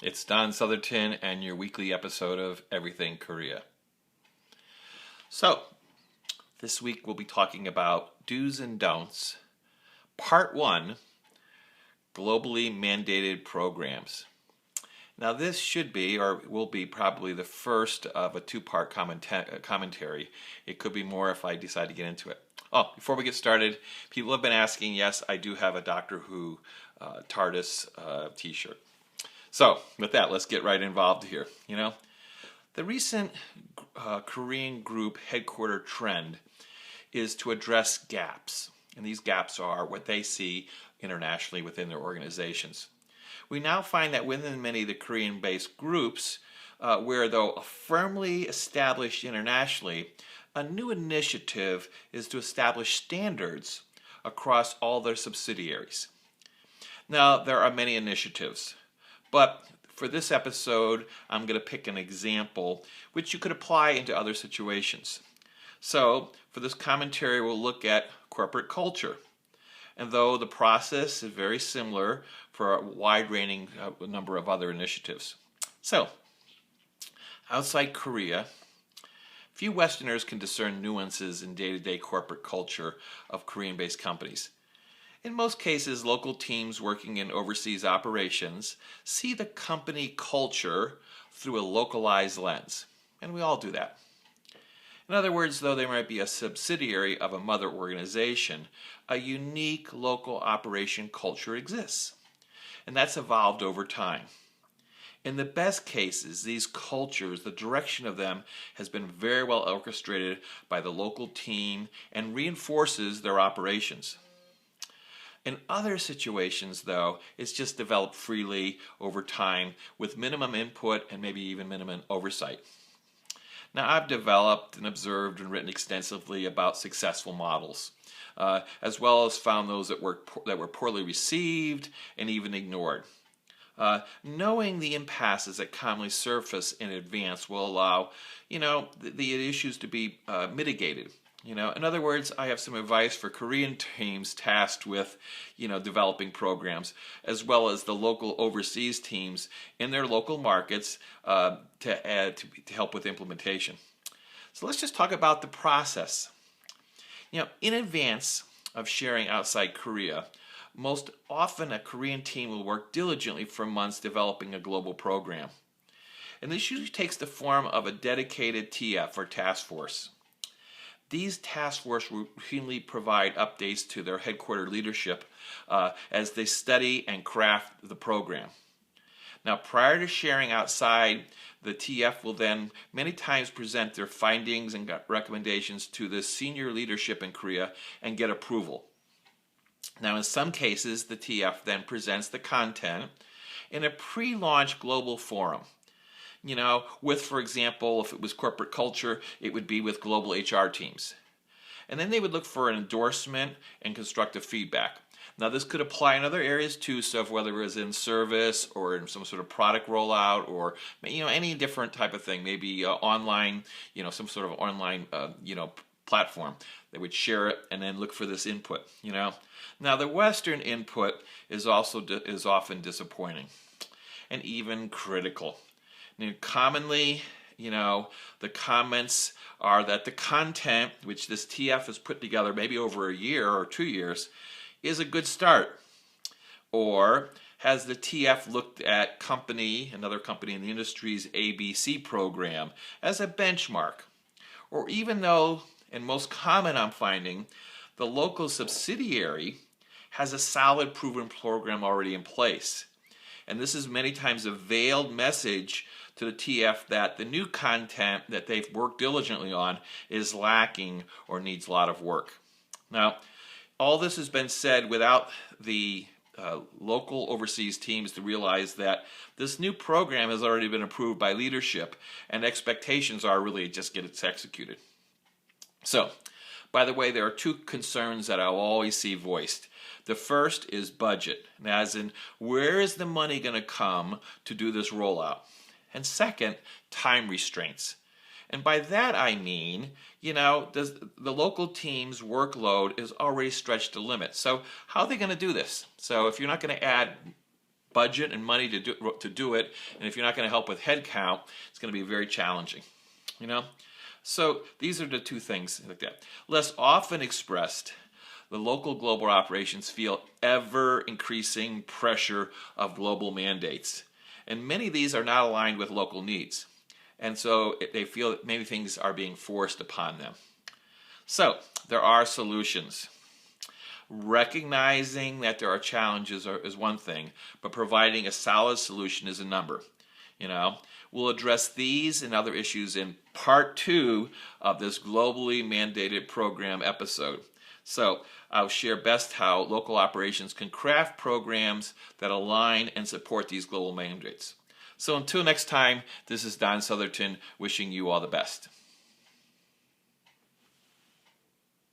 It's Don Southerton and your weekly episode of Everything Korea. So, this week we'll be talking about do's and don'ts. Part 1, globally mandated programs. Now this should be, or will be, probably the first of a two-part commentary. It could be more if I decide to get into it. Oh, before we get started, people have been asking, yes, I do have a Doctor Who TARDIS t-shirt. So, with that, let's get right involved here. The recent Korean group headquarter trend is to address gaps. And these gaps are what they see internationally within their organizations. We now find that within many of the Korean-based groups, where though firmly established internationally, a new initiative is to establish standards across all their subsidiaries. Now, there are many initiatives, but for this episode, I'm going to pick an example which you could apply into other situations. So, for this commentary, we'll look at corporate culture. And though the process is very similar for a wide-ranging number of other initiatives. So, outside Korea, few Westerners can discern nuances in day-to-day corporate culture of Korean-based companies. In most cases, local teams working in overseas operations see the company culture through a localized lens. And we all do that. In other words, though they might be a subsidiary of a mother organization, a unique local operation culture exists. And that's evolved over time. In the best cases, these cultures, the direction of them has been very well orchestrated by the local team and reinforces their operations. In other situations, though, it's just developed freely over time with minimum input and maybe even minimum oversight. Now, I've developed and observed and written extensively about successful models, as well as found those that were poorly received and even ignored. Knowing the impasses that commonly surface in advance will allow, the issues to be mitigated. In other words, I have some advice for Korean teams tasked with, developing programs, as well as the local overseas teams in their local markets to help with implementation. So let's just talk about the process. In advance of sharing outside Korea, most often a Korean team will work diligently for months developing a global program. And this usually takes the form of a dedicated TF or task force. These task forces routinely provide updates to their headquarter leadership as they study and craft the program. Now, prior to sharing outside, the TF will then many times present their findings and recommendations to the senior leadership in Korea and get approval. Now, in some cases, the TF then presents the content in a pre-launch global forum. With, for example, if it was corporate culture, it would be with global HR teams. And then they would look for an endorsement and constructive feedback. Now, this could apply in other areas too, so whether it was in service or in some sort of product rollout or, any different type of thing, maybe online, some sort of online, platform. They would share it and then look for this input, Now, the Western input is often disappointing and even critical. Commonly, the comments are that the content, which this TF has put together maybe over a year or 2 years, is a good start. Or has the TF looked at another company in the industry's ABC program as a benchmark? Or even though, and most common I'm finding, the local subsidiary has a solid proven program already in place. And this is many times a veiled message to the TF that the new content that they've worked diligently on is lacking or needs a lot of work. Now, all this has been said without the local overseas teams to realize that this new program has already been approved by leadership and expectations are really just get it executed. So, by the way, there are two concerns that I'll always see voiced. The first is budget, as in where is the money going to come to do this rollout? And second, time restraints. And by that I mean, the local team's workload is already stretched to limit. So how are they going to do this? So if you're not going to add budget and money to do it, and if you're not going to help with head count, it's going to be very challenging. So these are the two things like that. Less often expressed, the local global operations feel ever increasing pressure of global mandates. And many of these are not aligned with local needs. And so they feel that many things are being forced upon them. So there are solutions. Recognizing that there are challenges is one thing, but providing a solid solution is a number. We'll address these and other issues in part 2 of this globally mandated program episode. So I'll share best how local operations can craft programs that align and support these global mandates. So until next time, this is Don Southerton wishing you all the best.